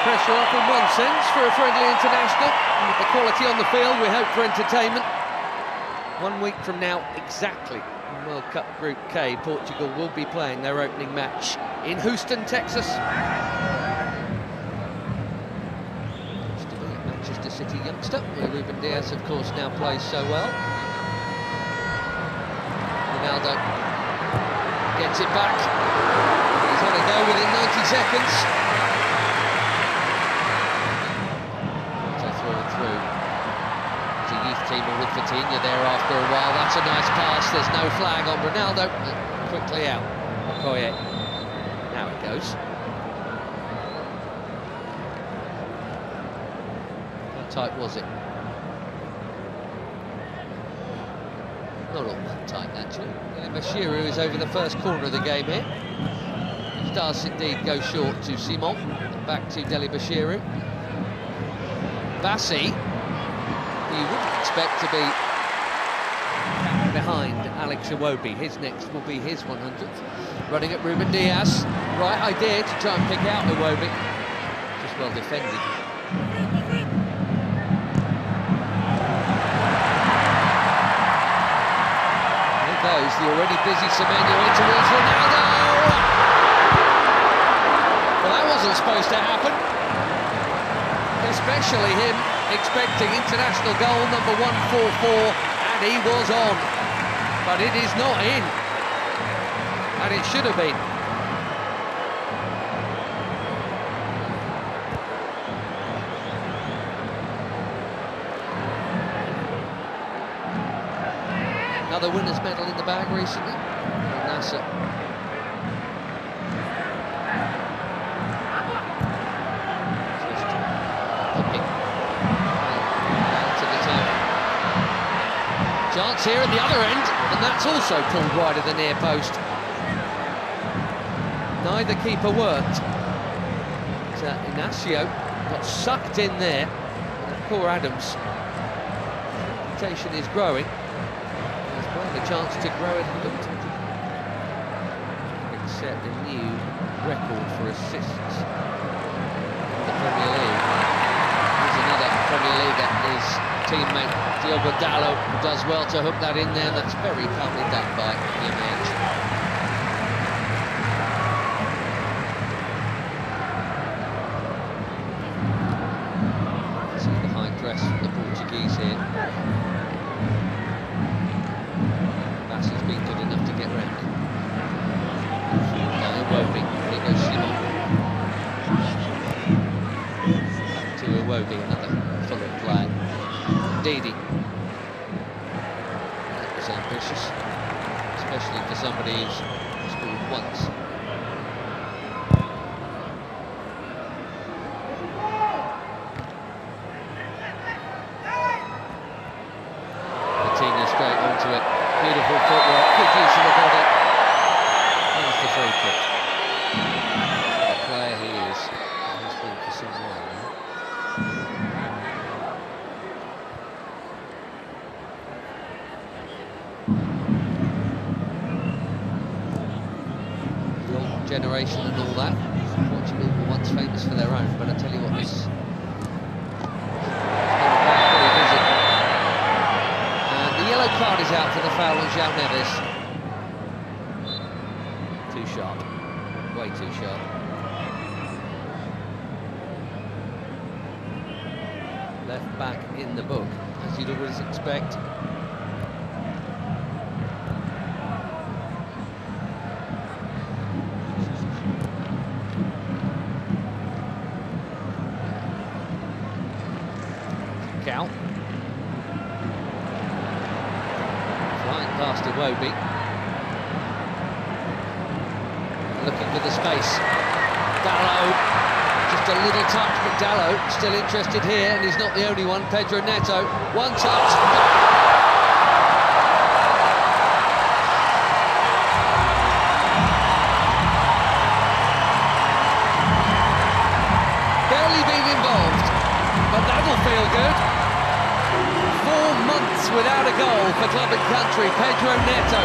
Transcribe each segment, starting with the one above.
pressure off in one sense for a friendly international. And with the quality on the field, we hope for entertainment. 1 week from now, exactly, in World Cup Group K, Portugal will be playing their opening match in Houston, Texas. Used to be a Manchester City youngster, where Ruben Dias, of course, now plays so well. Ronaldo gets it back. He's had a go within 90 seconds. So through. It's a youth team with Vitinha there after a while. That's a nice pass. There's no flag on Ronaldo. Quickly out. Okoye. Now it goes. How tight was it? Not all that tight, naturally. Bashiru is over the first corner of the game here. He does indeed go short to Simon. Back to Deli Bashiru. Bassi, you wouldn't expect to be behind Alex Iwobi. His next will be his 100th. Running at Ruben Dias. Right idea to try and pick out Iwobi. Just well defended. Goes the already busy Semenyo in towards Ronaldo. Well, that wasn't supposed to happen. Especially him expecting international goal number 144, and he was on. But it is not in. And it should have been. Another winner's medal in the bag recently. Nasser. Just popping down to the top. Chance here at the other end, and that's also pulled wide of the near post. Neither keeper worked. Inacio got sucked in there. Poor Adams. Reputation is growing. The chance to grow it a little. It's set a new record for assists in the Premier League. Here's another Premier Leaguer, his teammate Diogo Dalot does well to hook that in there. That's very calmly done by Jimenez. See the high press from the Portuguese here. He's been good enough to get round. Now Iwobi, here goes Simon. Back to Iwobi, another Fulham player. Didi. That was ambitious, especially for somebody who's scored once. Vitinha straight onto it. Beautiful footwork, good use of the body. There's the free kick. The player he is. He's been for some while now. The old generation and all that. Portugal were once famous for their own, but I tell you what, this card is out for the foul on João Neves. Too sharp. Way too sharp. Left back in the book, as you'd always expect. Cal. Past Iwobi. Looking for the space. Dalot, just a little touch, but Dalot still interested here, and he's not the only one. Pedro Neto, one touch. Barely been involved, but that'll feel good. 4 months without a goal for club and country. Pedro Neto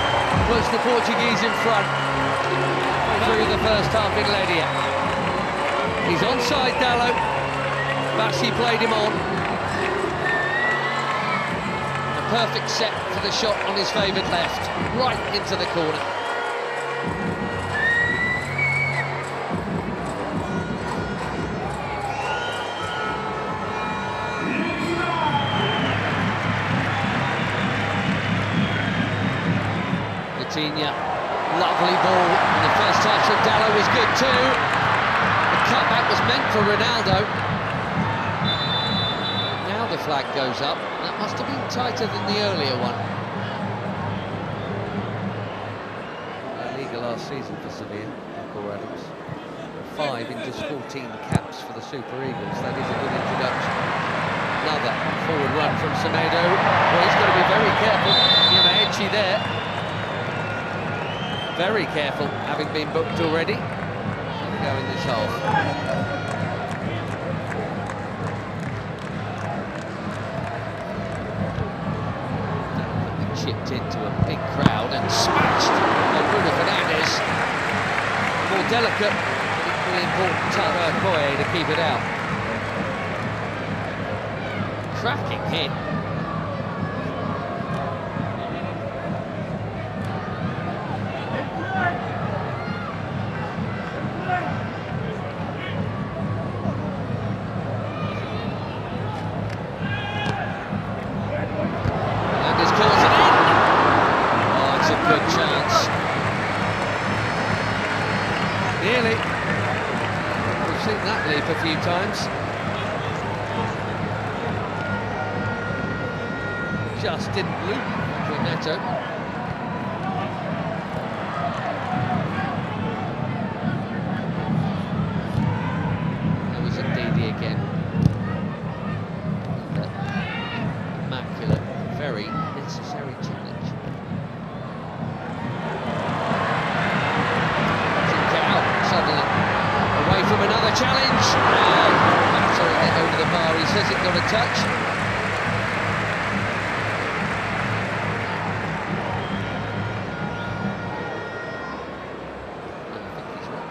puts the Portuguese in front through the first half in Ledia. He's onside, Dallo. Bassi played him on. A perfect set for the shot on his favoured left, right into the corner. Lovely ball. The first touch of Dallo was good too. The cutback was meant for Ronaldo. Now the flag goes up. That must have been tighter than the earlier one. La Liga last season for Sevilla, Michael Adams. 5 in just 14 caps for the Super Eagles. That is a good introduction. Another forward run from Semedo. Well, he's got to be very careful. Edgy there. Very careful, having been booked already. Go in this half. Chipped into a big crowd and smashed by Bruno Fernandes. More delicate, but equally important Tara Koye to keep it out. Cracking hit. Nearly. We've seen that leap a few times. Just didn't loop for Neto. There was a Didi again. Immaculate, very necessary challenge. Away from another challenge. Sorry, get over the bar. He says it got a touch. I think he's right.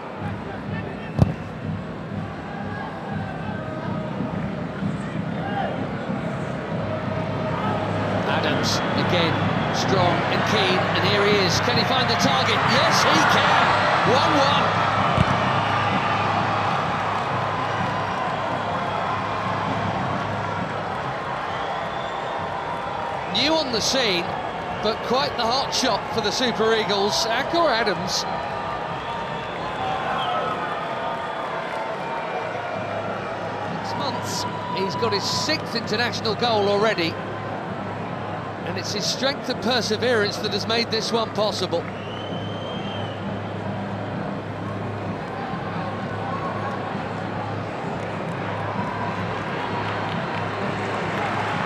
Adams again, strong and keen, and here he is. Can he find the target? Yes, he can. 1-1. New on the scene, but quite the hot shot for the Super Eagles. Akor Adams. Six months, he's got his 6th international goal already, and it's his strength and perseverance that has made this one possible.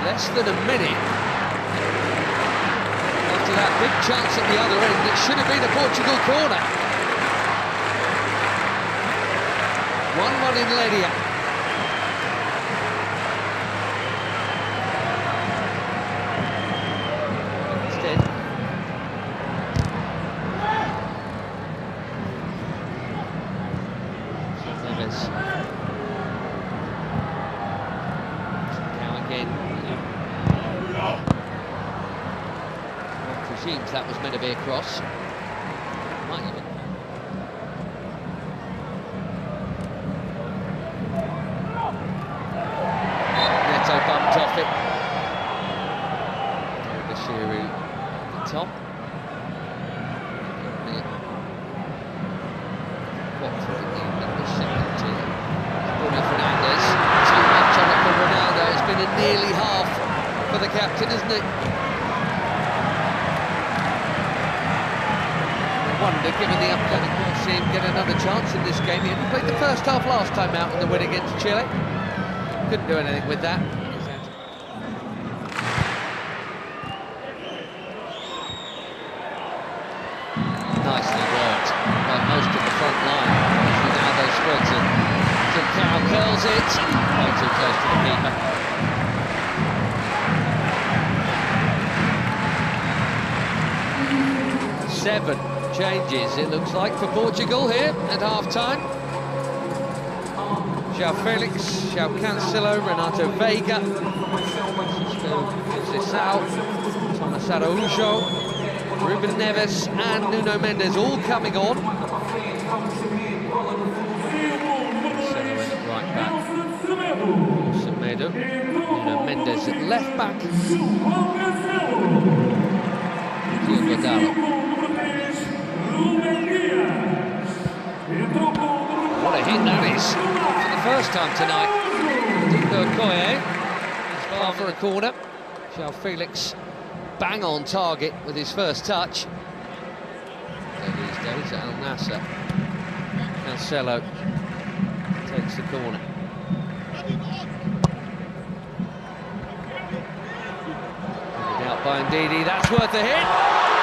Less than a minute after that big chance at the other end. It should have been a Portugal corner. 1-1 in Ledia. Instead, Neves. Now again. Presumes that was meant to be a cross. Might even. Neto bumped off it. Bashiru at the top. Watford in the second tier. Bruno Fernandes. Too much on it for Ronaldo. It's been a nearly half for the captain, isn't it? Wonder, given the upcoming, we'll see him get another chance in this game. He only played the first half last time out in the win against Chile. Couldn't do anything with that. Nicely worked by most of the front line. Ronaldo spreads it. Trincao curls it. Way too close to the keeper. Seven changes, it looks like, for Portugal here at half-time. João Felix, João Cancelo, Renato Veiga, Conceição, Thomas Araújo, Ruben Neves and Nuno Mendes all coming on. Cancelo in at right back, Semedo, Nuno Mendes at left back, Diogo Dalot. What a hit that is, for the first time tonight. Diogo Okoye is far for a corner. João Felix bang on target with his first touch. So these days at Al Nassr. Cancelo takes the corner. Out by Ndidi, that's worth a hit.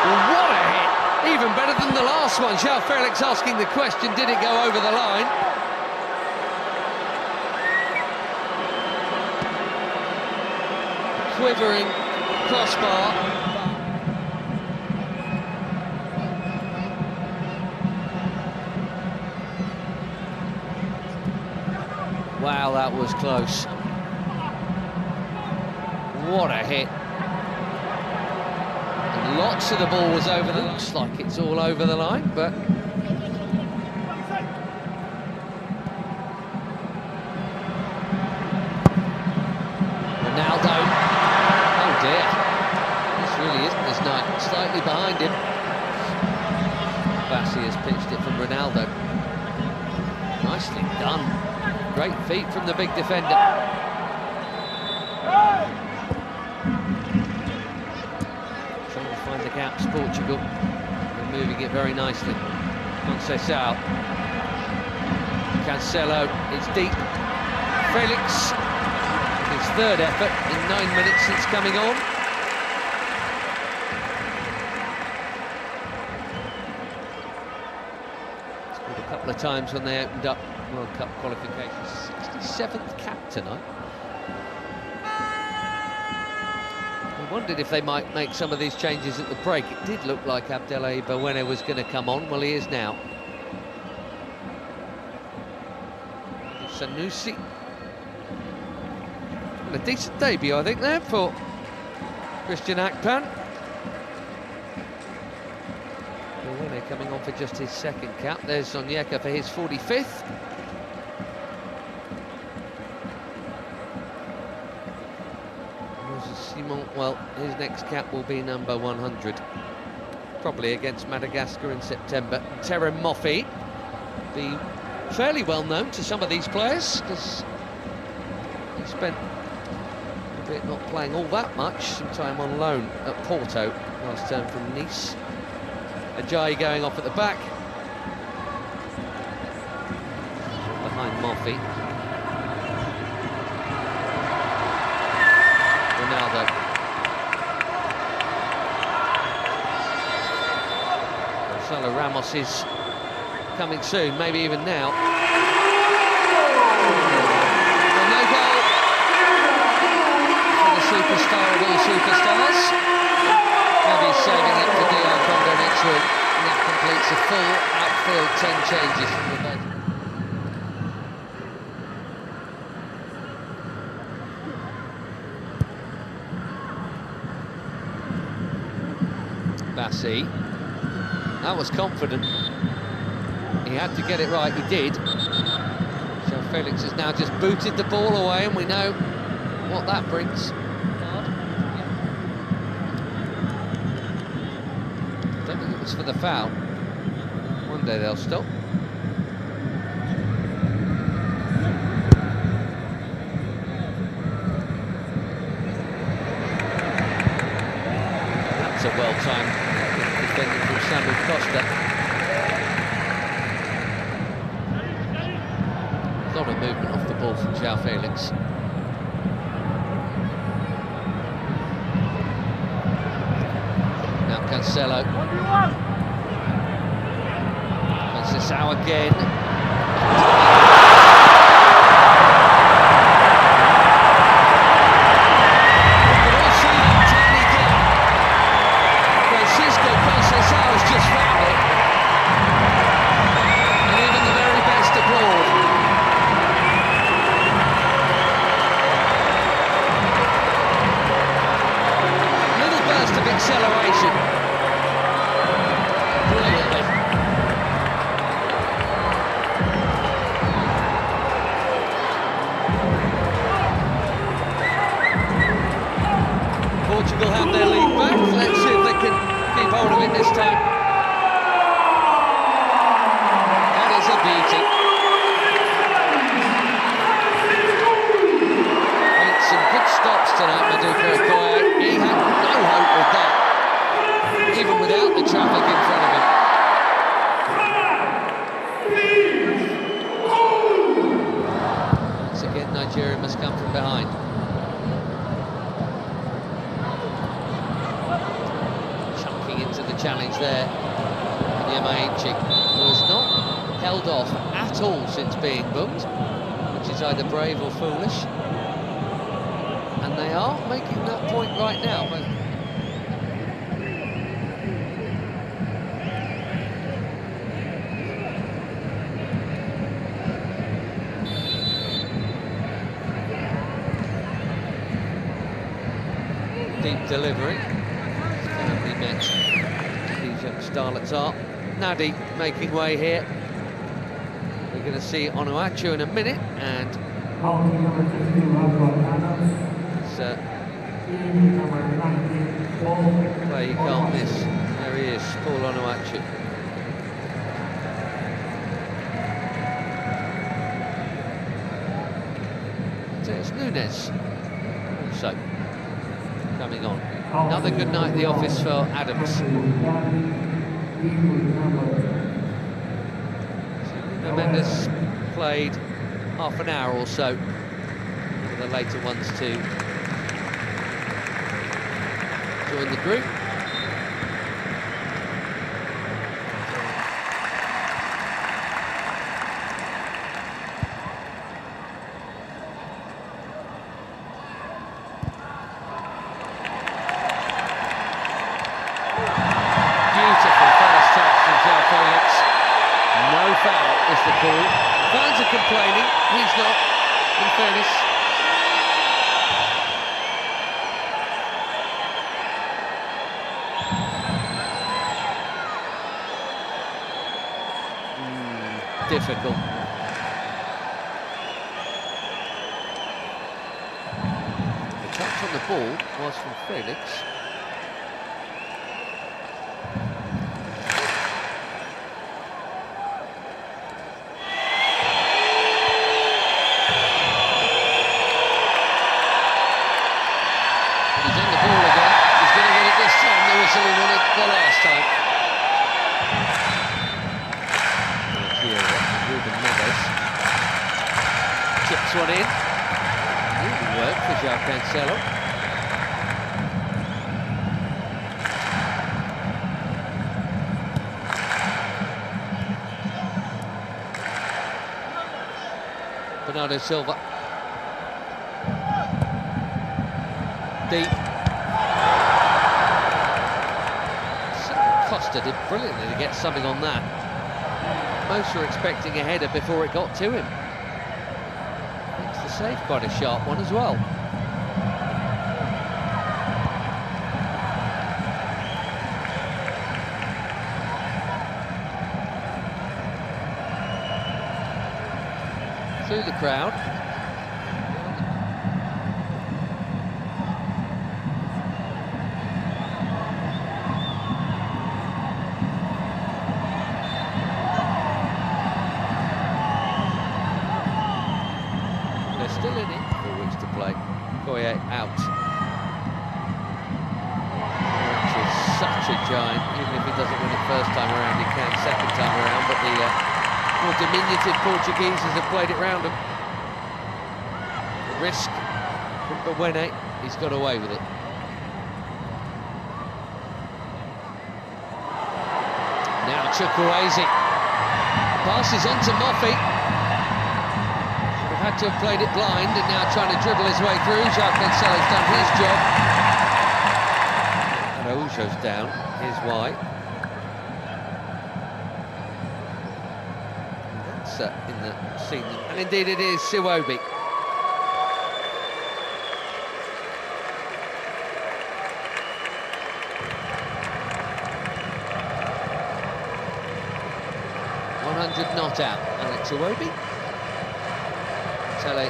Well, what a hit! Even better than the last one. João Felix asking the question, did it go over the line? Quivering crossbar. Wow, that was close. What a hit. And lots of the ball was over the... Looks like it's all over the line, but... Ronaldo. Oh dear. This really isn't his night. Slightly behind him. Bassi has pitched it from Ronaldo. Nicely done. Great feet from the big defender. Trying to find the gaps, Portugal. They're moving it very nicely. Conceição. Cancelo, it's deep. Felix, his third effort in 9 minutes since coming on. Scored a couple of times when they opened up World Cup qualifications. 67th cap tonight. We wondered if they might make some of these changes at the break. It did look like Abdelai Bawene was going to come on. Well, he is now. Sanusi. A decent debut, I think, there for Christian Akpan. Bawene coming on for just his second cap. There's Onyeka for his 45th. Simon, well, his next cap will be number 100, probably against Madagascar in September. Terem Moffi, be fairly well known to some of these players because he spent a bit not playing all that much, some time on loan at Porto last term from Nice. Ajayi going off at the back, behind Moffi. Ronaldo. Gonzalo Ramos is coming soon, maybe even now. Well, no goal for the superstar of all superstars. Maybe he's saving it for DR Congo next week. And that completes a full outfield 10 changes from the bench. Bassi, that was confident. He had to get it right, he did. João Felix has now just booted the ball away, and we know what that brings. I don't think it was for the foul. One day they'll stop. That's a well-timed defending from Samuel Costa. A lot of movement off the ball from João Felix. Now Cancelo. Conceição again. Yamaichi, who has not held off at all since being booked, which is either brave or foolish. And they are making that point right now. But deep delivery. Currently met. These young starlets are. Nadi making way here. We're going to see Onuachu in a minute, and play you can't miss. There he is, Paul Onuachu. So it's Nunes also coming on. Another good night at the office for Adams. So Mendes played half an hour or so for the later ones to join the group. No foul is the call. Fans are complaining, he's not, in fairness. Difficult. The touch on the ball was from Felix. Chips one in. Really work for João Cancelo. Bernardo Silva. Deep. Costa did brilliantly to get something on that. Most were expecting a header before it got to him. Makes the save quite a sharp one as well. Through the crowd. Still in it, for which to play. Koye out. Which is such a giant. Even if he doesn't win it first time around, he can second time around. But the more diminutive Portugueses have played it round him. The risk from Bawene, he's got away with it. Now Chukwueze. Passes on to Moffey. Had to have played it blind, and now trying to dribble his way through. João Cancelo's done his job. Araujo's down. Here's why. That's in the scene, and indeed it is Siwobi. Not out, and it's Siwobi. Tele.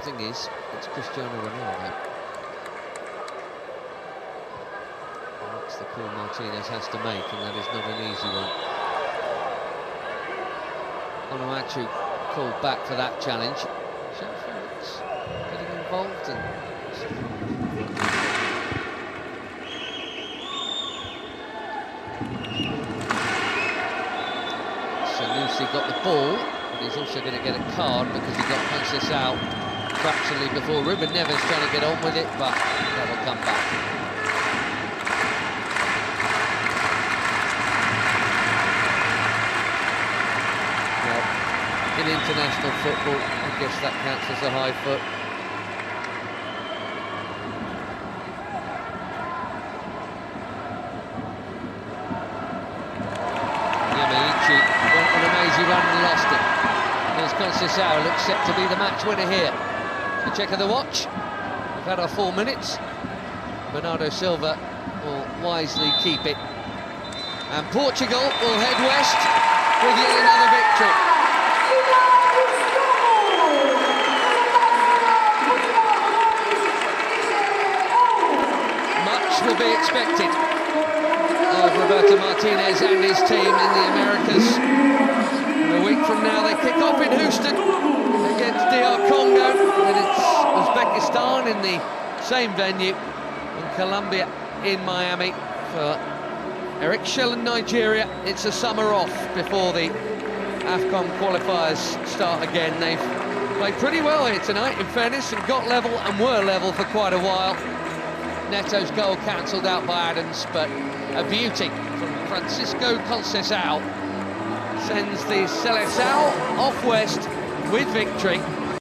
Thing is, it's Cristiano Ronaldo. That's the call Martinez has to make, and that is not an easy one. Onuachu called back for that challenge. So Felix getting involved and. He got the ball, but he's also going to get a card because he got Francis out fractionally before. Ruben Neves trying to get on with it, but that'll come back. international football. I guess that counts as a high foot. Yamaichi went on a mazy run and lost it. There's Conceição, looks set to be the match winner here. A check of the watch. We've had our 4 minutes. Bernardo Silva will wisely keep it. And Portugal will head west with yet another victory. Much will be expected of Roberto Martinez and his team in the Americas. And a week from now they kick off in Houston against DR Congo. Then it's Uzbekistan in the same venue, and Colombia in Miami for RGC and Nigeria. It's a summer off before the AFCON qualifiers start again. They've played pretty well here tonight, in fairness, and got level and were level for quite a while. Neto's goal cancelled out by Adams, but a beauty from Francisco Conceição sends the Seleção off west with victory.